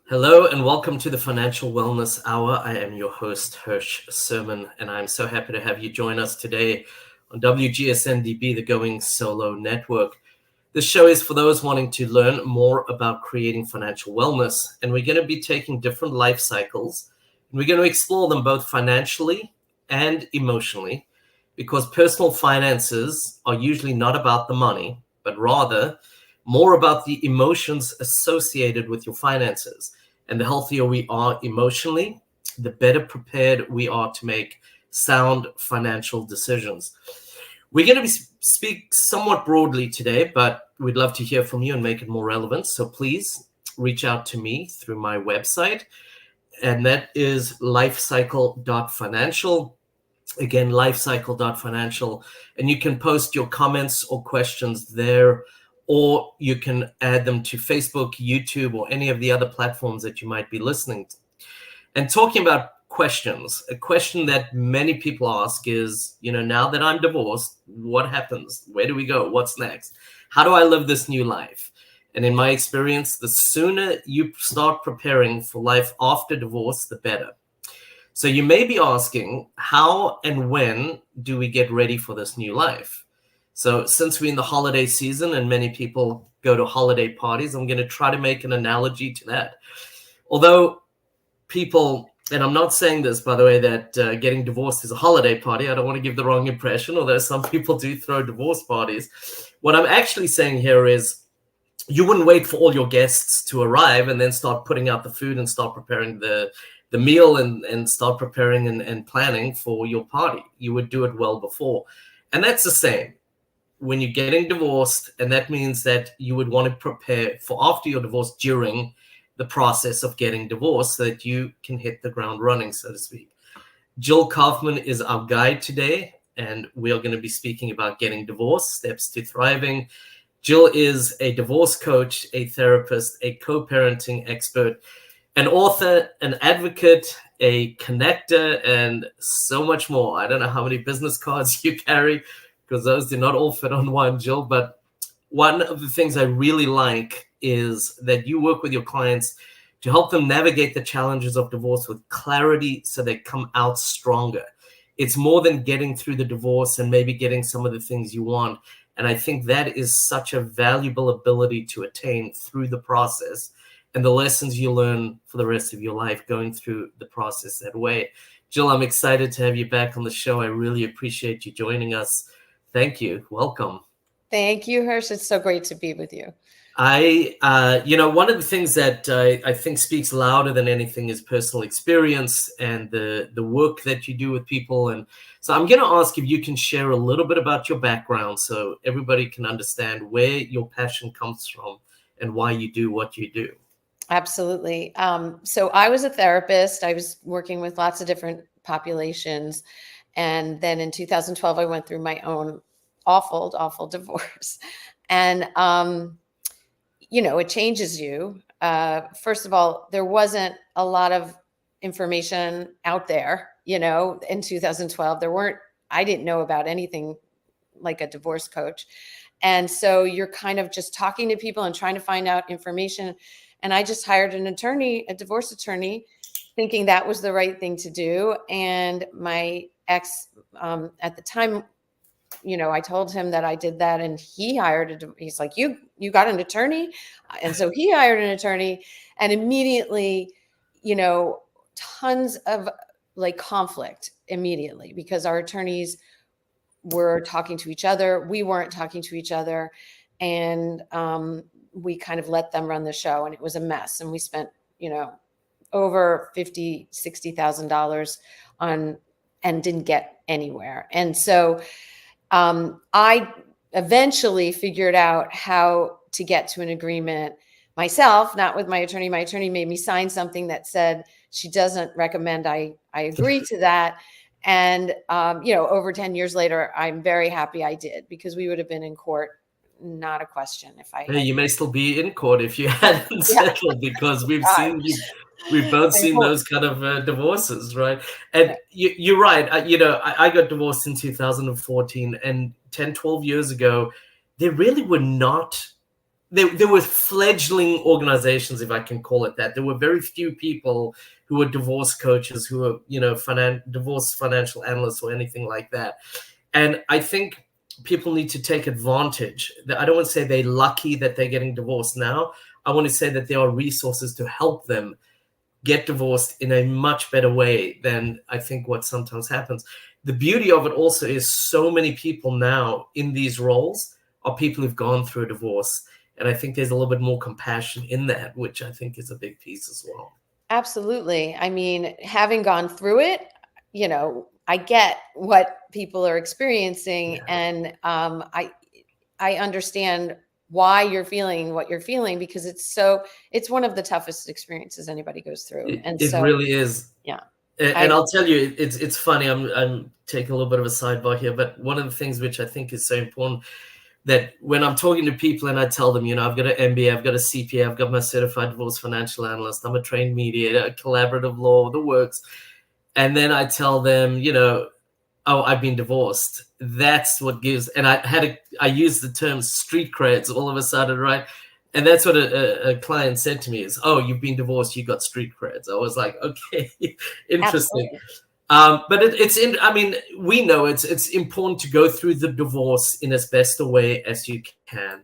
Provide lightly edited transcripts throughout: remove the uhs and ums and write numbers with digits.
Hello and welcome to the Financial Wellness Hour. I am your host, Hirsch Serman, and I'm so happy to have you join us today on WGSN-DB, the Going Solo Network. This show is for those wanting to learn more about creating financial wellness, and we're going to be taking different life cycles, and we're going to explore them both financially and emotionally, because personal finances are usually not about the money, but rather more about the emotions associated with your finances. And the healthier we are emotionally, the better prepared we are to make sound financial decisions. We're going to speak somewhat broadly today, but we'd love to hear from you and make it more relevant. So please reach out to me through my website, and that is lifecycle.financial. Again, lifecycle.financial. And you can post your comments or questions there, or you can add them to Facebook, YouTube, or any of the other platforms that you might be listening to. And talking about questions, a question that many people ask is, now that I'm divorced, what happens? Where do we go? What's next? How do I live this new life? And in my experience, the sooner you start preparing for life after divorce, the better. So you may be asking, how and when do we get ready for this new life? So since we're in the holiday season and many people go to holiday parties, I'm going to try to make an analogy to that. Although people, and I'm not saying this, by the way, that getting divorced is a holiday party. I don't want to give the wrong impression, although some people do throw divorce parties. What I'm actually saying here is you wouldn't wait for all your guests to arrive and then start putting out the food and start preparing the meal and start preparing and planning for your party. You would do it well before. And that's the same when you're getting divorced, and that means that you would want to prepare for after your divorce during the process of getting divorced so that you can hit the ground running, so to speak. Jill Kaufman is our guide today, and we are going to be speaking about getting divorced, steps to thriving. Jill is a divorce coach, a therapist, a co-parenting expert, an author, an advocate, a connector, and so much more. I don't know how many business cards you carry, because those do not all fit on one, Jill. But one of the things I really like is that you work with your clients to help them navigate the challenges of divorce with clarity so they come out stronger. It's more than getting through the divorce and maybe getting some of the things you want. And I think that is such a valuable ability to attain through the process and the lessons you learn for the rest of your life going through the process that way. Jill, I'm excited to have you back on the show. I really appreciate you joining us. Thank you. Welcome. Thank you, Hirsch. It's so great to be with you. One of the things that I think speaks louder than anything is personal experience and the work that you do with people. And so I'm going to ask if you can share a little bit about your background so everybody can understand where your passion comes from and why you do what you do. Absolutely. So I was a therapist. I was working with lots of different populations. And then in 2012, I went through my own awful divorce. And, it changes you. First of all, there wasn't a lot of information out there, in 2012. I didn't know about anything like a divorce coach. And so you're kind of just talking to people and trying to find out information. And I just hired an attorney, a divorce attorney, thinking that was the right thing to do. And my ex, at the time, I told him that I did that, and he he's like, you got an attorney? And so he hired an attorney, and immediately, tons of conflict immediately, because our attorneys were talking to each other. We weren't talking to each other. And, we kind of let them run the show, and it was a mess. And we spent, over $50,000, $60,000 on, and didn't get anywhere. And so I eventually figured out how to get to an agreement myself, not with my attorney. My attorney made me sign something that said she doesn't recommend I agree to that. And, over 10 years later, I'm very happy I did, because we would have been in court. Not a question. If I you may still be in court if you hadn't settled, because we've both seen those kind of divorces, right? And you're right. I got divorced in 2014, and 10, 12 years ago, there really were not there were fledgling organizations, if I can call it that. There were very few people who were divorce coaches, who were, divorce financial analysts or anything like that. And I think people need to take advantage. I don't want to say they're lucky that they're getting divorced now. I want to say that there are resources to help them get divorced in a much better way than I think what sometimes happens. The beauty of it also is so many people now in these roles are people who've gone through a divorce. And I think there's a little bit more compassion in that, which I think is a big piece as well. Absolutely. I mean, having gone through it, I get what people are experiencing, and I understand why you're feeling what you're feeling, because it's one of the toughest experiences anybody goes through. It really is. Yeah. And I'll tell you, it's funny. I'm taking a little bit of a sidebar here, but one of the things which I think is so important, that when I'm talking to people and I tell them, I've got an MBA, I've got a CPA, I've got my certified divorce financial analyst, I'm a trained mediator, collaborative law, the works. And then I tell them, oh, I've been divorced. That's what gives, and I used the term street creds all of a sudden, right? And that's what a client said to me is, oh, you've been divorced, you got street creds. I was like, okay, interesting. But we know it's important to go through the divorce in as best a way as you can.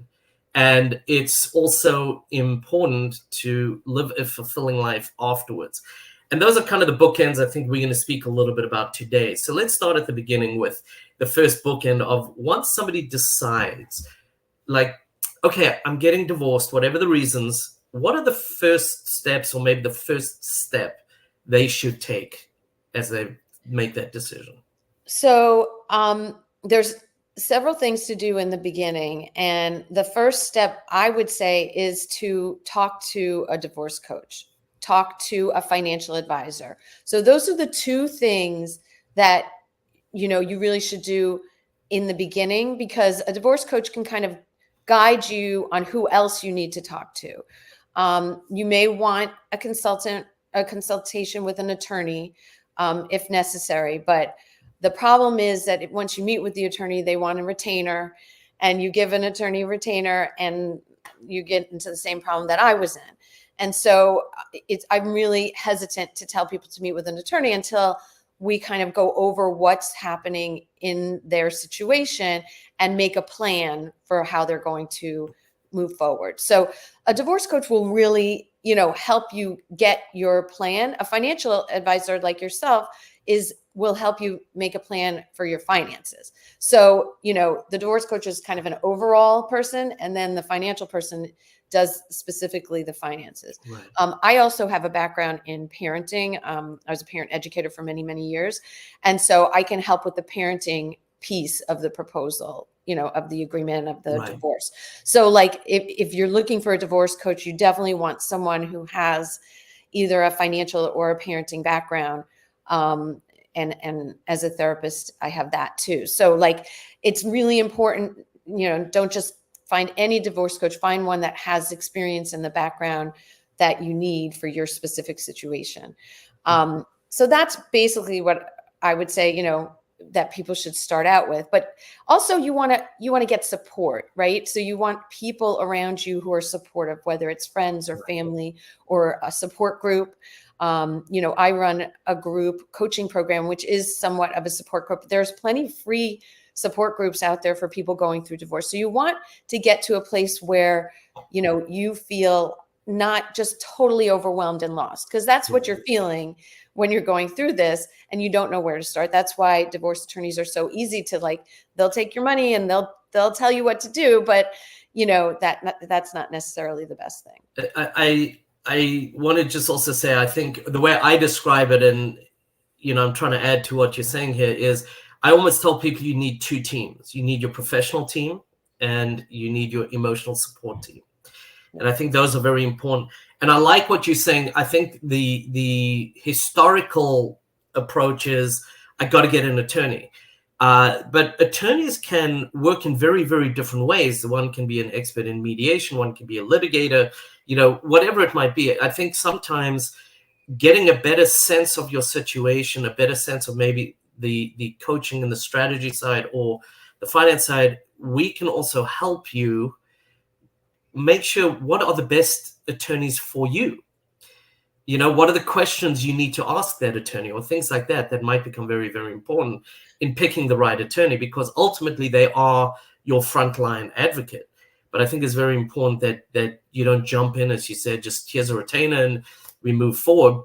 And it's also important to live a fulfilling life afterwards. And those are kind of the bookends I think we're going to speak a little bit about today. So let's start at the beginning with the first bookend of, once somebody decides, like, okay, I'm getting divorced, whatever the reasons, what are the first steps, or maybe the first step they should take as they make that decision? So there's several things to do in the beginning. And the first step, I would say, is to talk to a divorce coach, talk to a financial advisor. So those are the two things that, you really should do in the beginning, because a divorce coach can kind of guide you on who else you need to talk to. You may want a consultation with an attorney if necessary. But the problem is that once you meet with the attorney, they want a retainer, and you give an attorney a retainer, and you get into the same problem that I was in. And so I'm really hesitant to tell people to meet with an attorney until we kind of go over what's happening in their situation and make a plan for how they're going to move forward. So a divorce coach will really, help you get your plan. A financial advisor like yourself will help you make a plan for your finances. So, the divorce coach is kind of an overall person, and then the financial person does specifically the finances. Right. I also have a background in parenting. I was a parent educator for many, many years. And so I can help with the parenting piece of the proposal, of the agreement of the divorce. So like if you're looking for a divorce coach, you definitely want someone who has either a financial or a parenting background. And as a therapist, I have that too. So like, it's really important, don't just find any divorce coach, find one that has experience in the background that you need for your specific situation. So that's basically what I would say, that people should start out with. But also you want to get support, right? So you want people around you who are supportive, whether it's friends or family or a support group. I run a group coaching program, which is somewhat of a support group. There's plenty of free support groups out there for people going through divorce. So you want to get to a place where, you feel not just totally overwhelmed and lost, because that's what you're feeling when you're going through this and you don't know where to start. That's why divorce attorneys are so easy to they'll take your money and they'll tell you what to do, but that's not necessarily the best thing. I want to just also say, I think the way I describe it, and I'm trying to add to what you're saying here, is I almost tell people you need two teams. You need your professional team and you need your emotional support team. And I think those are very important. And I like what you're saying. I think the historical approach is, I got to get an attorney. But attorneys can work in very, very different ways. One can be an expert in mediation. One can be a litigator, whatever it might be. I think sometimes getting a better sense of your situation, a better sense of maybe the coaching and the strategy side or the finance side, we can also help you make sure what are the best attorneys for you. What are the questions you need to ask that attorney, or things like that might become very, very important in picking the right attorney, because ultimately they are your frontline advocate. But I think it's very important that you don't jump in, as you said, just here's a retainer and we move forward.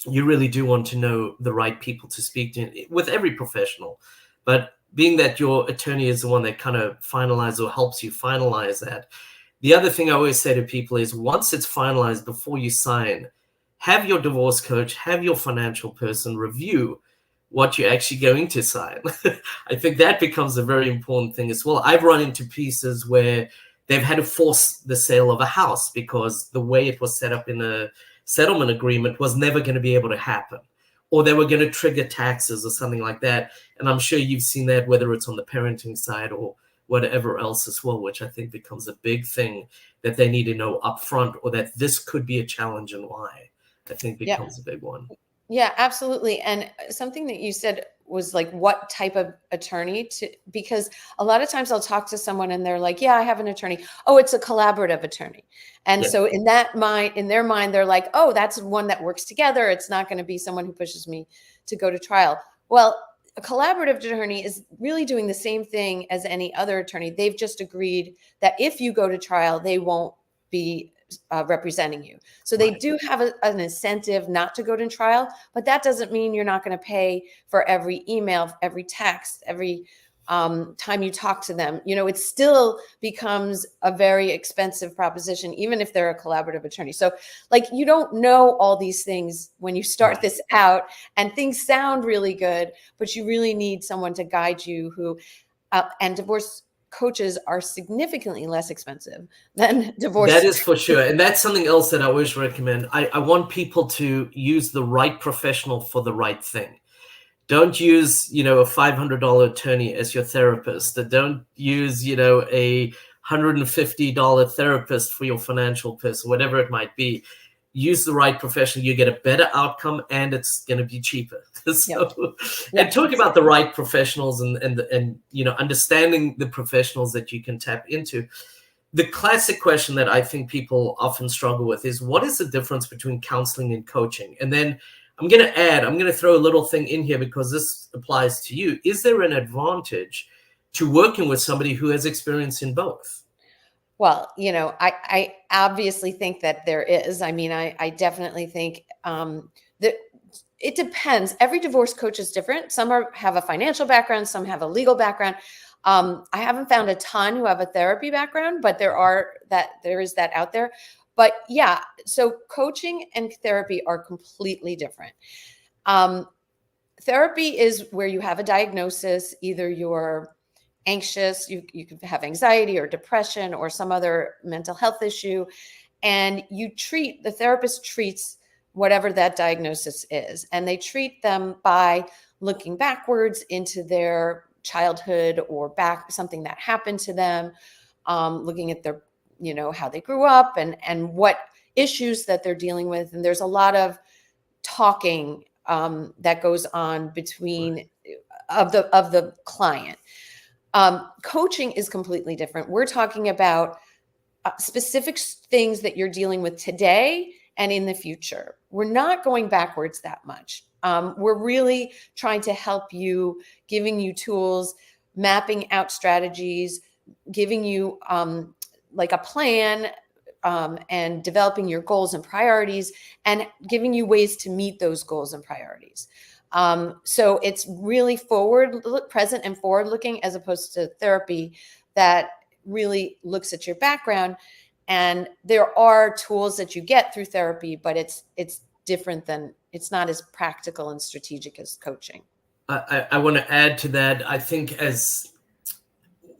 You really do want to know the right people to speak to with every professional. But being that your attorney is the one that kind of finalizes or helps you finalize that. The other thing I always say to people is, once it's finalized, before you sign, have your divorce coach, have your financial person review what you're actually going to sign. I think that becomes a very important thing as well. I've run into pieces where they've had to force the sale of a house because the way it was set up in a settlement agreement was never going to be able to happen, or they were going to trigger taxes or something like that. And I'm sure you've seen that, whether it's on the parenting side or whatever else as well, which I think becomes a big thing that they need to know upfront, or that this could be a challenge and why. I think becomes a big one. Yeah, absolutely. And something that you said was like, what type of attorney because a lot of times I'll talk to someone and they're like, yeah, I have an attorney. Oh, it's a collaborative attorney. And so in their mind, they're like, oh, that's one that works together. It's not going to be someone who pushes me to go to trial. Well, a collaborative attorney is really doing the same thing as any other attorney. They've just agreed that if you go to trial, they won't be representing you. So they do have an incentive not to go to trial, but that doesn't mean you're not going to pay for every email, every text, every time you talk to them. It still becomes a very expensive proposition, even if they're a collaborative attorney. So you don't know all these things when you start this out, and things sound really good, but you really need someone to guide you and divorce coaches are significantly less expensive than divorce. That is for sure. And that's something else that I always recommend. I want people to use the right professional for the right thing. Don't use, a $500 attorney as your therapist. Don't use, a $150 therapist for your financial person, whatever it might be. Use the right professional, you get a better outcome, and it's going to be cheaper. And talking about the right professionals and understanding the professionals that you can tap into. The classic question that I think people often struggle with is, what is the difference between counseling and coaching? And then I'm going to throw a little thing in here because this applies to you. Is there an advantage to working with somebody who has experience in both? Well, I obviously think that there is. I mean, I definitely think that it depends. Every divorce coach is different. Some have a financial background, some have a legal background. I haven't found a ton who have a therapy background, but there is that out there. But yeah, so coaching and therapy are completely different. Therapy is where you have a diagnosis, either you're anxious, you could have anxiety or depression or some other mental health issue, and the therapist treats whatever that diagnosis is, and they treat them by looking backwards into their childhood or something that happened to them, looking at their how they grew up and what issues that they're dealing with. And there's a lot of talking that goes on between of the client. Coaching is completely different. We're talking about specific things that you're dealing with today and in the future. We're not going backwards that much. We're really trying to help you, giving you tools, mapping out strategies, giving you like a plan, and developing your goals and priorities, and giving you ways to meet those goals and priorities. So it's really present and forward looking, as opposed to therapy that really looks at your background. And there are tools that you get through therapy, but it's different it's not as practical and strategic as coaching. I want to add to that. I think as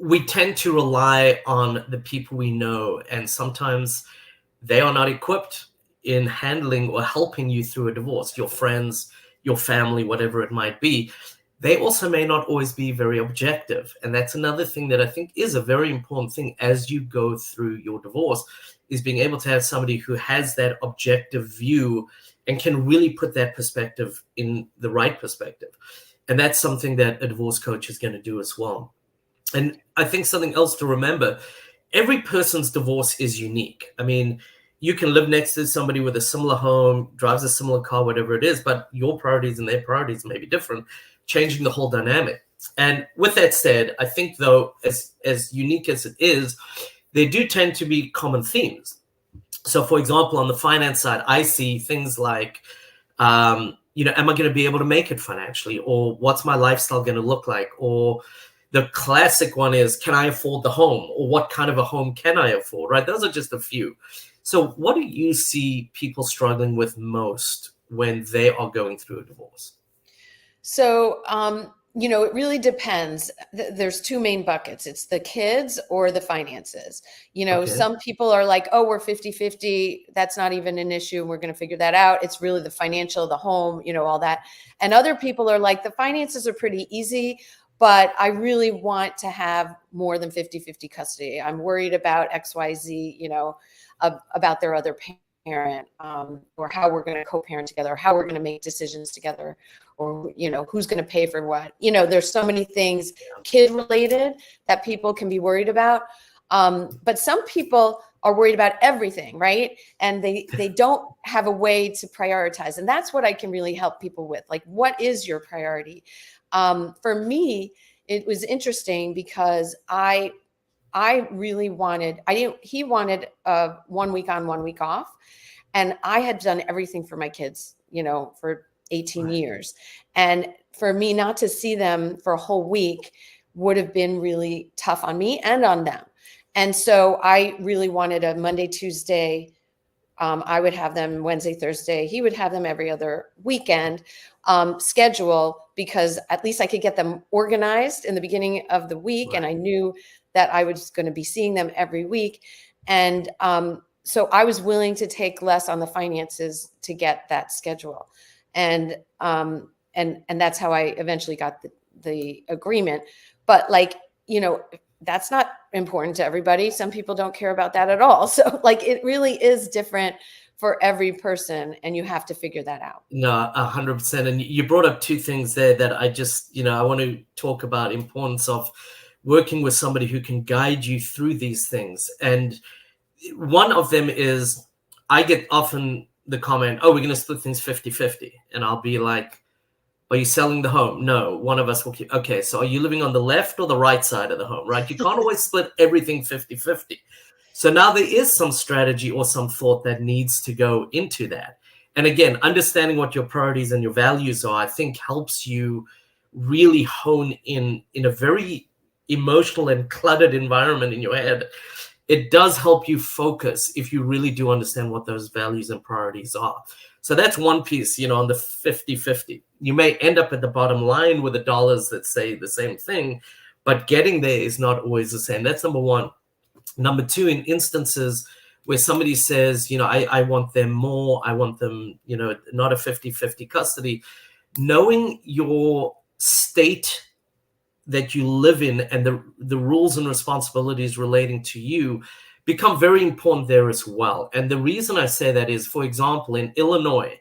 we tend to rely on the people we know, and sometimes they are not equipped in handling or helping you through a divorce, your friends, your family, whatever it might be. They also may not always be very objective. And that's another thing that I think is a very important thing as you go through your divorce, is being able to have somebody who has that objective view and can really put that perspective in the right perspective. And that's something that a divorce coach is going to do as well. And I think something else to remember every person's divorce is unique. I mean, you can live next to somebody with a similar home, drives a similar car, whatever it is, but your priorities and their priorities may be different, changing the whole dynamic. And with that said, I think, though, as unique as it is, there do tend to be common themes. So, for example, on the finance side, I see things like, am I going to be able to make it financially? Or what's my lifestyle going to look like? Or the classic one is, can I afford the home? Or what kind of a home can I afford, right? Those are just a few. So what do you see people struggling with most when they are going through a divorce? So, it really depends. There's two main buckets. It's the kids or the finances. Okay. Some people are like, oh, we're 50-50. That's not even an issue. We're going to figure that out. It's really the financial, the home, all that. And other people are like, the finances are pretty easy, but I really want to have more than 50-50 custody. I'm worried about XYZ, about their other parent, or how we're going to co-parent together, how we're going to make decisions together, or, who's going to pay for what. There's so many things kid related that people can be worried about. But some people are worried about everything, right? And they don't have a way to prioritize. And that's what I can really help people with. Like, what is your priority? For me, it was interesting because I really wanted, he wanted 1 week on, 1 week off. And I had done everything for my kids, for 18 years. And for me not to see them for a whole week would have been really tough on me and on them. And so I really wanted a Monday, Tuesday. I would have them Wednesday, Thursday. He would have them every other weekend schedule, because at least I could get them organized in the beginning of the week. Right. And I knew that I was going to be seeing them every week. And so I was willing to take less on the finances to get that schedule. And that's how I eventually got the agreement. But that's not important to everybody. Some people don't care about that at all. So it really is different for every person, and you have to figure that out. No, 100%. And you brought up two things there that I just, I want to talk about importance of working with somebody who can guide you through these things. And one of them is, I get often the comment, oh, we're going to split things 50-50. And I'll be like, are you selling the home? No, one of us will keep. Okay, so are you living on the left or the right side of the home, right? You can't always split everything 50-50. So now there is some strategy or some thought that needs to go into that. And again, understanding what your priorities and your values are, I think helps you really hone in a very emotional and cluttered environment in your head. It does help you focus if you really do understand what those values and priorities are. So that's one piece, on the 50-50. You may end up at the bottom line with the dollars that say the same thing, but getting there is not always the same. That's number one. Number two, in instances where somebody says, I want them more, I want them, not a 50-50 custody, knowing your state that you live in and the rules and responsibilities relating to you become very important there as well. And the reason I say that is, for example, in Illinois,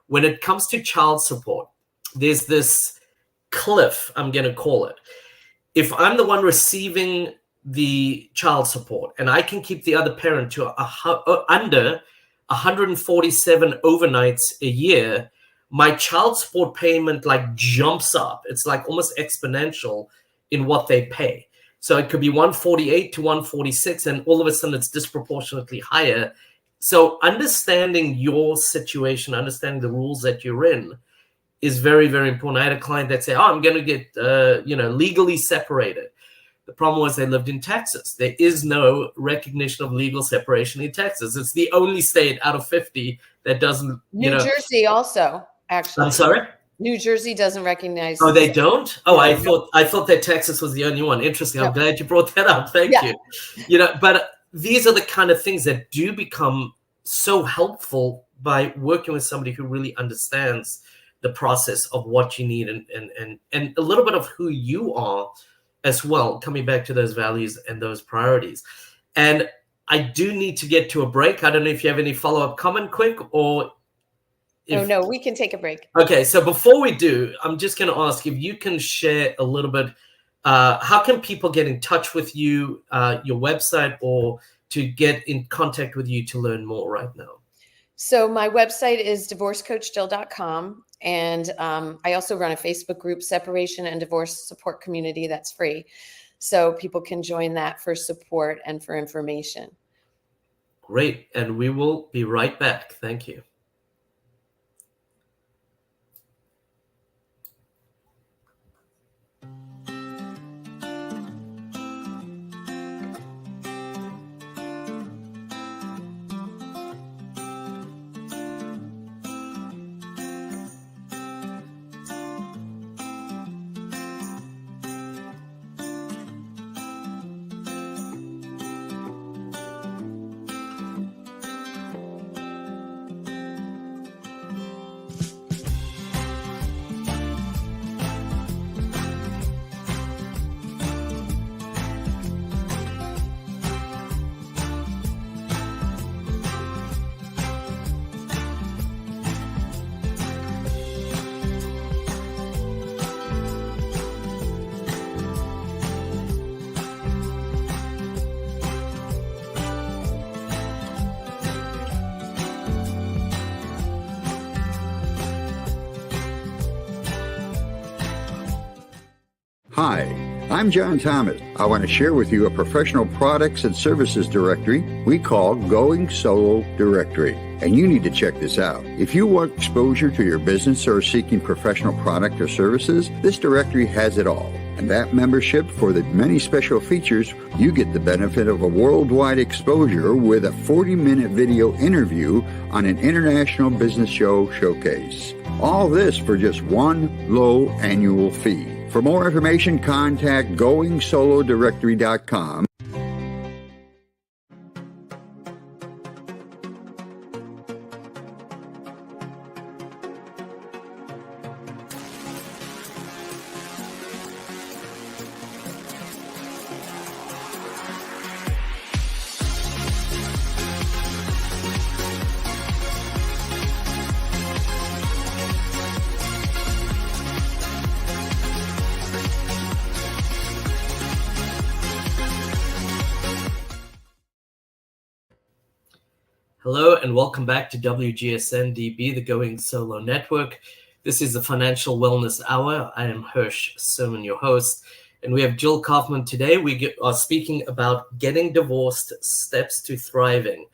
when it comes to child support, there's this cliff, I'm going to call it. If I'm the one receiving the child support and I can keep the other parent to under 147 overnights a year, my child support payment jumps up. It's almost exponential in what they pay. So it could be 148 to 146, and all of a sudden it's disproportionately higher. So understanding your situation, understanding the rules that you're in is very, very important. I had a client that said, I'm going to get, legally separated. The problem was they lived in Texas. There is no recognition of legal separation in Texas. It's the only state out of 50 that doesn't, New Jersey also, actually. I'm sorry? New Jersey doesn't recognize. Oh, they don't? Oh, I thought that Texas was the only one. Interesting. I'm glad you brought that up. Thank you. But these are the kind of things that do become so helpful by working with somebody who really understands the process of what you need and a little bit of who you are as well, coming back to those values and those priorities. And I do need to get to a break. I don't know if you have any follow-up comment quick or... No, we can take a break. Okay, so before we do, I'm just going to ask if you can share a little bit How can people get in touch with you, your website, or to get in contact with you to learn more right now? So my website is divorcecoachjill.com. And I also run a Facebook group, Separation and Divorce Support Community, that's free. So people can join that for support and for information. Great. And we will be right back. Thank you. Hi, I'm John Thomas. I want to share with you a professional products and services directory we call Going Solo Directory. And you need to check this out. If you want exposure to your business or are seeking professional product or services, this directory has it all. And that membership, for the many special features, you get the benefit of a worldwide exposure with a 40-minute video interview on an international business show showcase. All this for just one low annual fee. For more information, contact GoingSoloDirectory.com. Hello and welcome back to WGSN-DB, the Going Solo Network. This is the Financial Wellness Hour. I am Hirsch Serman, your host, and we have Jill Kaufman today. We are speaking about getting divorced, steps to thriving.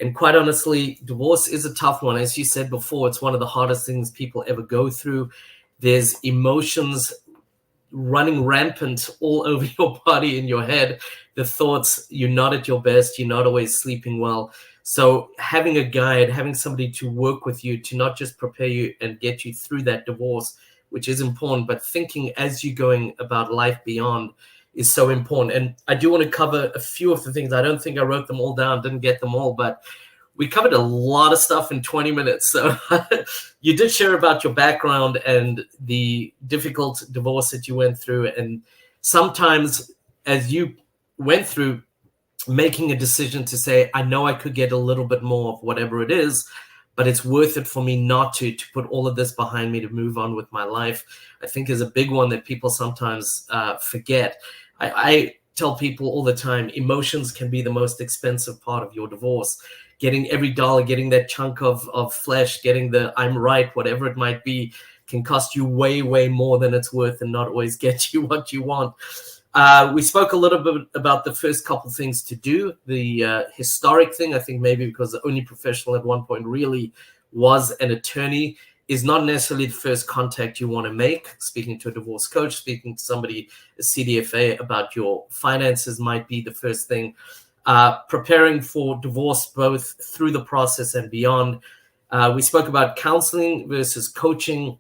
And quite honestly, divorce is a tough one. As you said before, it's one of the hardest things people ever go through. There's emotions running rampant all over your body, in your head. The thoughts, you're not at your best, you're not always sleeping well. So having a guide, having somebody to work with you to not just prepare you and get you through that divorce, which is important, but thinking as you're going about life beyond is so important. And I do want to cover a few of the things. I don't think I wrote them all down, didn't get them all, but we covered a lot of stuff in 20 minutes. So you did share about your background and the difficult divorce that you went through. And sometimes as you went through, making a decision to say, I know I could get a little bit more of whatever it is, but it's worth it for me not to put all of this behind me to move on with my life, I think is a big one that people sometimes forget. I tell people all the time, emotions can be the most expensive part of your divorce. Getting every dollar, getting that chunk of flesh, getting the I'm right, whatever it might be, can cost you way, way more than it's worth and not always get you what you want. We spoke a little bit about the first couple things to do. The historic thing, I think maybe because the only professional at one point really was an attorney, is not necessarily the first contact you want to make. Speaking to a divorce coach, speaking to somebody, a CDFA, about your finances might be the first thing. Preparing for divorce, both through the process and beyond. We spoke about counseling versus coaching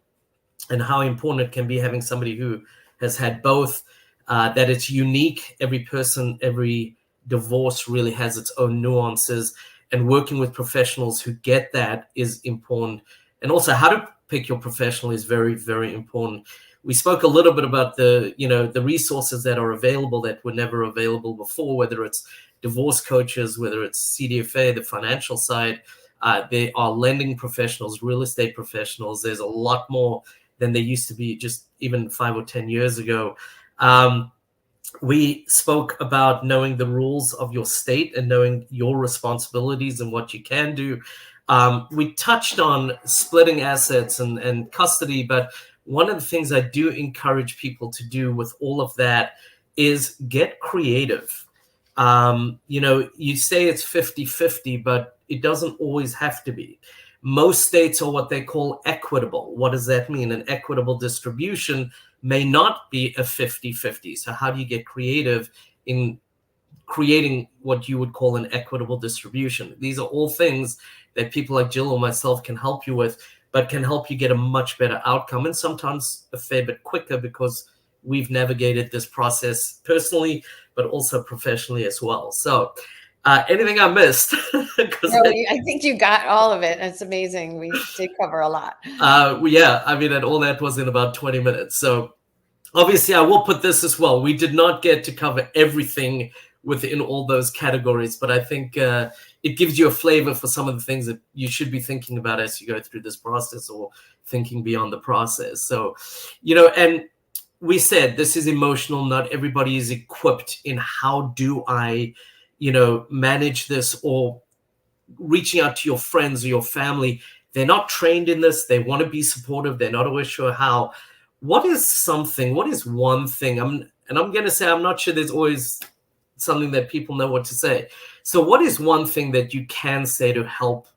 and how important it can be having somebody who has had both. That it's unique. Every person, every divorce really has its own nuances, and working with professionals who get that is important. And also how to pick your professional is very, very important. We spoke a little bit about the resources that are available that were never available before, whether it's divorce coaches, whether it's CDFA, the financial side. There are lending professionals, real estate professionals. There's a lot more than there used to be just even 5 or 10 years ago. We spoke about knowing the rules of your state and knowing your responsibilities and what you can do. We touched on splitting assets and custody, but one of the things I do encourage people to do with all of that is get creative. You say it's 50-50, but it doesn't always have to be. Most states are what they call equitable. What does that mean? An equitable distribution may not be a 50-50. So how do you get creative in creating what you would call an equitable distribution? These are all things that people like Jill or myself can help you with, but can help you get a much better outcome, and sometimes a fair bit quicker, because we've navigated this process personally, but also professionally as well. So anything I missed? No, I think you got all of it. It's amazing. We did cover a lot. Yeah, I mean, and all that was in about 20 minutes. So obviously I will put this as well. We did not get to cover everything within all those categories, but I think it gives you a flavor for some of the things that you should be thinking about as you go through this process, or thinking beyond the process. So, and we said this is emotional. Not everybody is equipped in how do I, manage this, or reaching out to your friends or your family. They're not trained in this. They want to be supportive. They're not always sure how. What is one thing? I'm going to say, I'm not sure there's always something that people know what to say. So what is one thing that you can say to help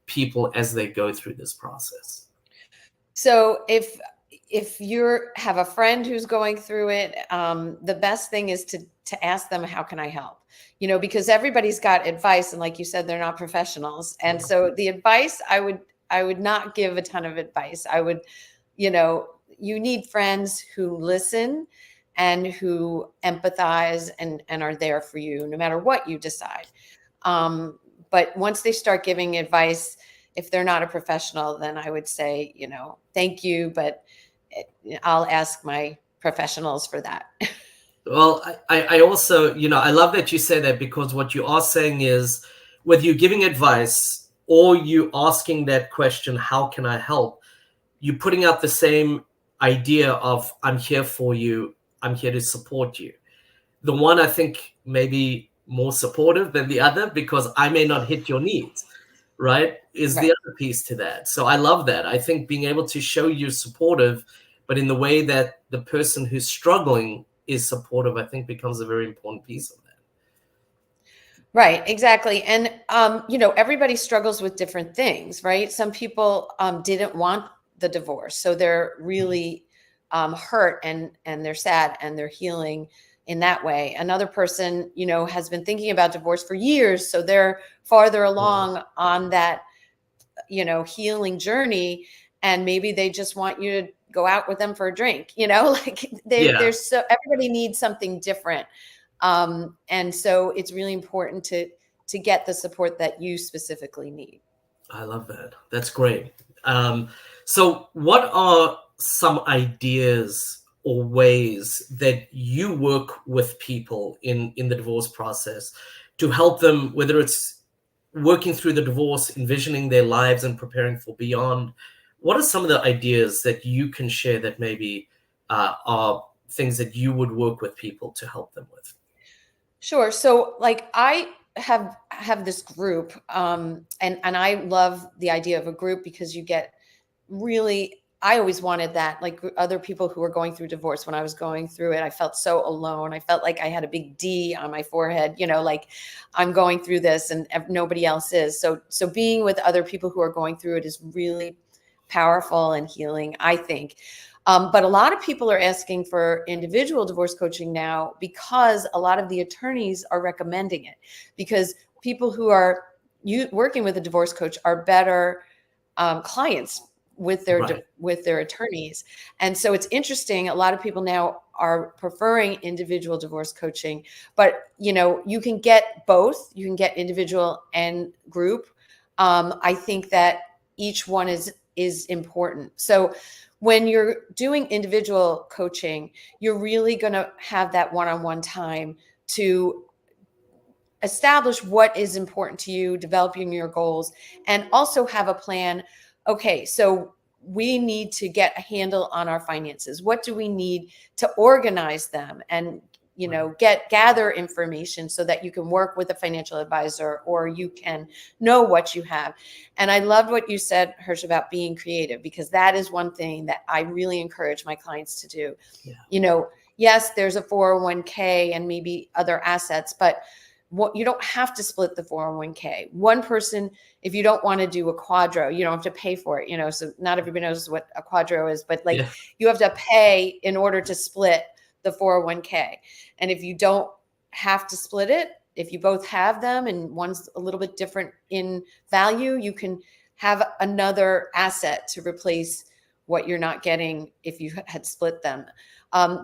people as they go through this process? So if you have a friend who's going through it, the best thing is to ask them, how can I help? Because everybody's got advice. And like you said, they're not professionals. And so the advice, I would not give a ton of advice. I would, you need friends who listen and who empathize and are there for you no matter what you decide. But once they start giving advice, if they're not a professional, then I would say, thank you, but I'll ask my professionals for that. Well, I also, I love that you say that, because what you are saying is, whether you're giving advice or you asking that question, how can I help? You're putting out the same idea of, I'm here for you. I'm here to support you. The one, I think, maybe more supportive than the other, because I may not hit your needs, right? Is the other piece to that. So I love that. I think being able to show you're supportive, but in the way that the person who's struggling is supportive, I think becomes a very important piece of that. Right, exactly. And, everybody struggles with different things, right? Some people didn't want the divorce, so they're really hurt and they're sad and they're healing in that way. Another person, has been thinking about divorce for years, so they're farther along on that, healing journey, and maybe they just want you to go out with them for a drink, there's so everybody needs something different. And so it's really important to get the support that you specifically need. I love that. That's great. So what are some ideas or ways that you work with people in the divorce process to help them, whether it's working through the divorce, envisioning their lives and preparing for beyond? What are some of the ideas that you can share that maybe are things that you would work with people to help them with? Sure. So I have this group, and I love the idea of a group, because you get really, I always wanted that, like other people who were going through divorce. When I was going through it, I felt so alone. I felt like I had a big D on my forehead, like I'm going through this and nobody else is. So being with other people who are going through it is really powerful and healing, I think. But a lot of people are asking for individual divorce coaching now, because a lot of the attorneys are recommending it, because people who are working with a divorce coach are better clients with their attorneys. And so it's interesting. A lot of people now are preferring individual divorce coaching, but you can get both. You can get individual and group. I think that each one is important. So when you're doing individual coaching, you're really going to have that one-on-one time to establish what is important to you, developing your goals, and also have a plan. Okay, so we need to get a handle on our finances. What do we need to organize them and, gather information so that you can work with a financial advisor or you can know what you have. And I loved what you said, Hirsch, about being creative, because that is one thing that I really encourage my clients to do. Yeah. Yes, there's a 401k and maybe other assets, but you don't have to split the 401k. One person, if you don't want to do a quadro, you don't have to pay for it, so not everybody knows what a quadro is, but you have to pay in order to split the 401k. And if you don't have to split it, if you both have them and one's a little bit different in value, you can have another asset to replace what you're not getting if you had split them.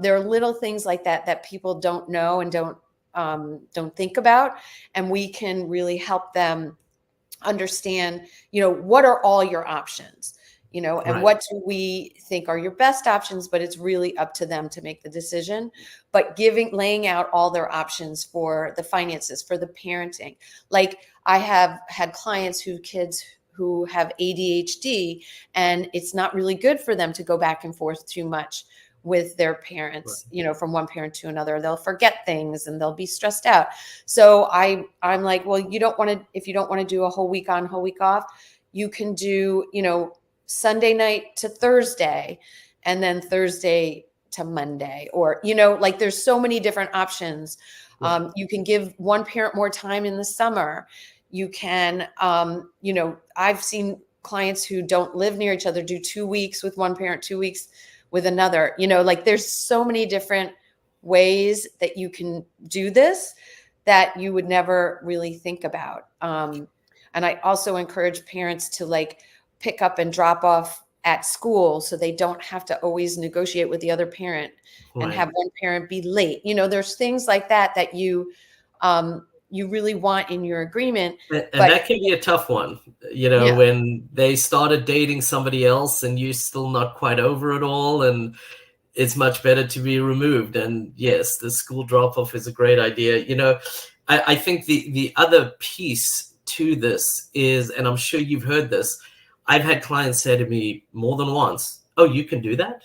There are little things like that people don't know and don't think about, and we can really help them understand, what are all your options, and what do we think are your best options, but it's really up to them to make the decision. But laying out all their options for the finances, for the parenting. Like I have had clients kids who have ADHD, and it's not really good for them to go back and forth too much with their parents, from one parent to another. They'll forget things and they'll be stressed out. So I'm like, well, if you don't want to do a whole week on, whole week off, you can do, Sunday night to Thursday and then Thursday to Monday, or, there's so many different options. You can give one parent more time in the summer. You can, I've seen clients who don't live near each other do 2 weeks with one parent, 2 weeks with another, there's so many different ways that you can do this that you would never really think about. And I also encourage parents to pick up and drop off at school so they don't have to always negotiate with the other parent and have one parent be late. There's things like that you really want in your agreement. And that can be a tough one, when they started dating somebody else and you're still not quite over it all, and it's much better to be removed. And yes, the school drop-off is a great idea. I think the other piece to this is, and I'm sure you've heard this, I've had clients say to me more than once, "Oh, you can do that?"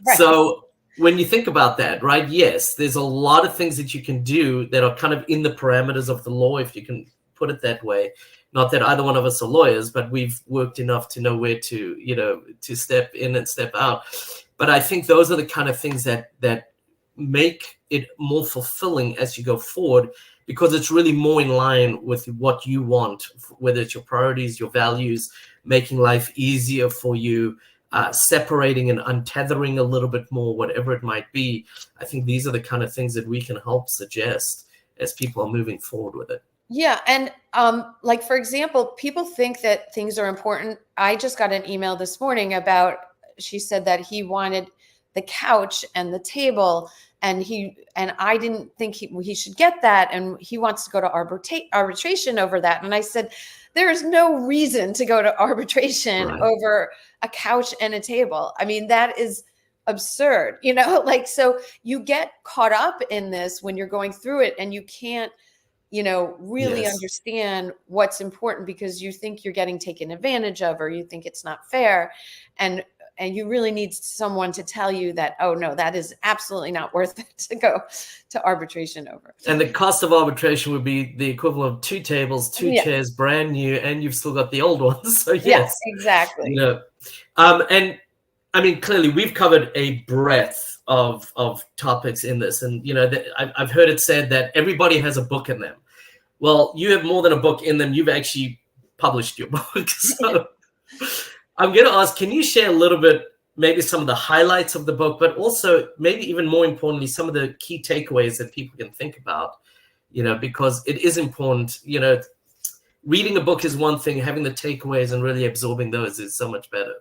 Right. So when you think about that, right? Yes, there's a lot of things that you can do that are kind of in the parameters of the law, if you can put it that way. Not that either one of us are lawyers, but we've worked enough to know where to, to step in and step out. But I think those are the kind of things that make it more fulfilling as you go forward, because it's really more in line with what you want, whether it's your priorities, your values, making life easier for you, separating and untethering a little bit more, whatever it might be. I think these are the kind of things that we can help suggest as people are moving forward with it. Yeah. And for example, people think that things are important. I just got an email this morning she said that he wanted the couch and the table, and I didn't think he should get that, and he wants to go to arbitration over that. And I said, there is no reason to go to arbitration over a couch and a table. I mean, that is absurd, so you get caught up in this when you're going through it, and you can't, really understand what's important because you think you're getting taken advantage of, or you think it's not fair. And you really need someone to tell you that, oh, no, that is absolutely not worth it to go to arbitration over. And the cost of arbitration would be the equivalent of 2 tables, 2 chairs, brand new, and you've still got the old ones. So yes, exactly. And I mean, clearly we've covered a breadth of topics in this. And, I've heard it said that everybody has a book in them. Well, you have more than a book in them. You've actually published your book. So I'm going to ask, can you share a little bit, maybe some of the highlights of the book, but also maybe even more importantly, some of the key takeaways that people can think about, because it is important, reading a book is one thing, having the takeaways and really absorbing those is so much better.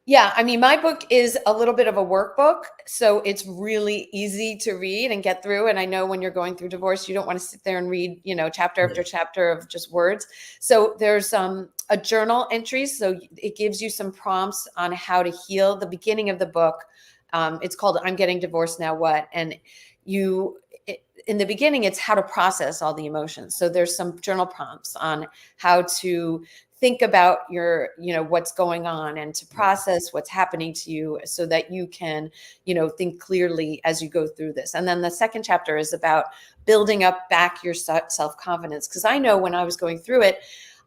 Yeah, I mean, my book is a little bit of a workbook, so it's really easy to read and get through. And I know when you're going through divorce, you don't want to sit there and read, chapter after chapter of just words. So there's a journal entries. So it gives you some prompts on how to heal. The beginning of the book, it's called "I'm Getting Divorced Now What?" And in the beginning, it's how to process all the emotions. So there's some journal prompts on how to think about your, what's going on and to process what's happening to you so that you can, think clearly as you go through this. And then the second chapter is about building up back your self-confidence. Because I know when I was going through it,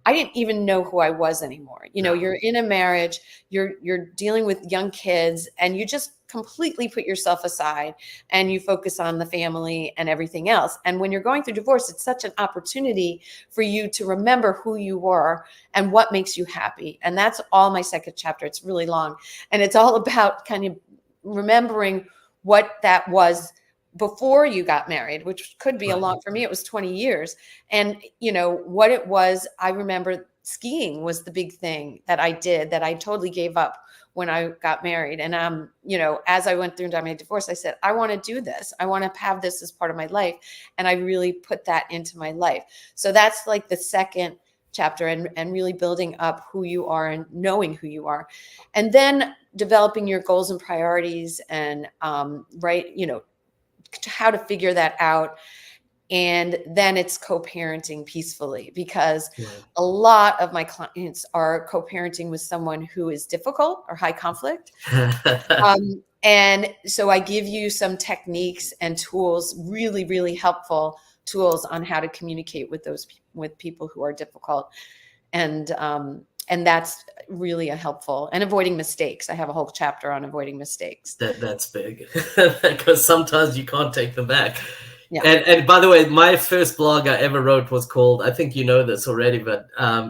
I didn't even know who I was anymore. You're in a marriage, you're dealing with young kids, and you just completely put yourself aside and you focus on the family and everything else. And when you're going through divorce, it's such an opportunity for you to remember who you were and what makes you happy. And that's all my second chapter. It's really long. And it's all about kind of remembering what that was before you got married, which could be a long, for me, it was 20 years. And, what it was, I remember skiing was the big thing that I did that I totally gave up when I got married. And, as I went through my divorce, I said, I want to do this. I want to have this as part of my life. And I really put that into my life. So that's like the second chapter, and really building up who you are and knowing who you are. And then developing your goals and priorities and, how to figure that out. And then it's co-parenting peacefully, because a lot of my clients are co-parenting with someone who is difficult or high conflict. And so I give you some techniques and tools, really, really helpful tools on how to communicate with people who are difficult. And that's really helpful. And avoiding mistakes. I have a whole chapter on avoiding mistakes. That's big, because sometimes you can't take them back. Yeah. And by the way, my first blog I ever wrote was called, I think you know this already, but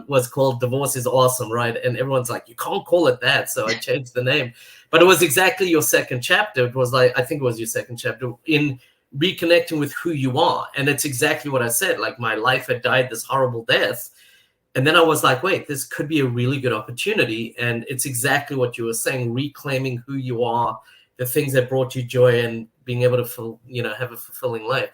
was called Divorce is Awesome, right? And everyone's like, you can't call it that. So I changed the name. But it was exactly your second chapter. It was like, I think it was your second chapter in reconnecting with who you are. And it's exactly what I said. Like, my life had died this horrible death. And then I was like, wait, this could be a really good opportunity. And it's exactly what you were saying, reclaiming who you are, the things that brought you joy, and being able to have a fulfilling life.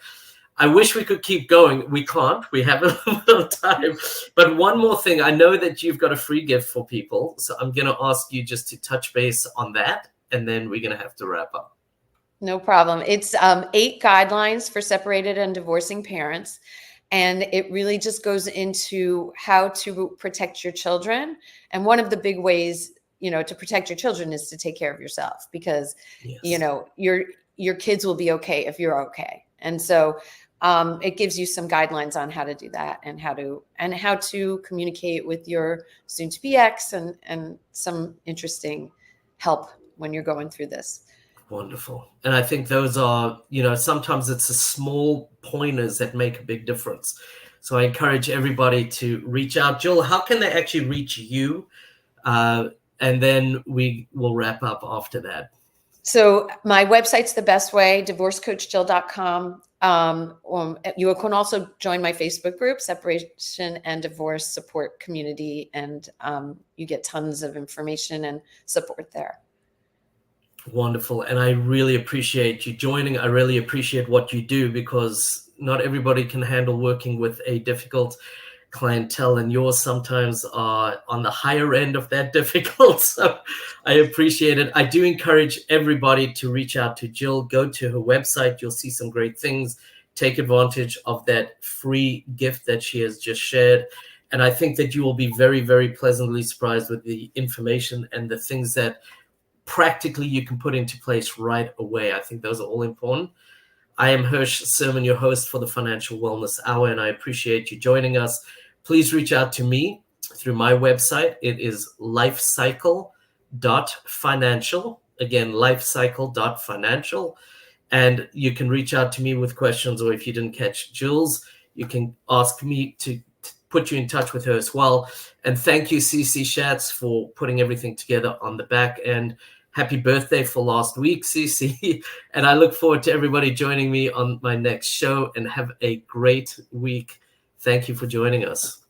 I wish we could keep going. We can't. We have a little time. But one more thing. I know that you've got a free gift for people. So I'm going to ask you just to touch base on that. And then we're going to have to wrap up. No problem. It's 8 guidelines for separated and divorcing parents. And it really just goes into how to protect your children. And one of the big ways, to protect your children is to take care of yourself, because, your kids will be okay if you're okay. And so it gives you some guidelines on how to do that, and how to communicate with your soon-to-be ex, and some interesting help when you're going through this. Wonderful. And I think those are, sometimes it's the small pointers that make a big difference. So I encourage everybody to reach out. Jill, how can they actually reach you? And then we will wrap up after that. So my website's the best way, divorcecoachjill.com. You can also join my Facebook group, Separation and Divorce Support Community, and you get tons of information and support there. Wonderful. And I really appreciate you joining. I really appreciate what you do, because not everybody can handle working with a difficult clientele, and yours sometimes are on the higher end of that difficult. So I appreciate it. I do encourage everybody to reach out to Jill. Go to her website. You'll see some great things. Take advantage of that free gift that she has just shared. And I think that you will be very, very pleasantly surprised with the information and the things that practically you can put into place right away. I think those are all important. I am Hirsch Serman, your host for the Financial Wellness Hour, and I appreciate you joining us. Please reach out to me through my website. It is lifecycle.financial. Again, lifecycle.financial. And you can reach out to me with questions, or if you didn't catch Jill's, you can ask me to put you in touch with her as well. And thank you, CC Schatz, for putting everything together on the back end. Happy birthday for last week, CC. And I look forward to everybody joining me on my next show, and have a great week. Thank you for joining us.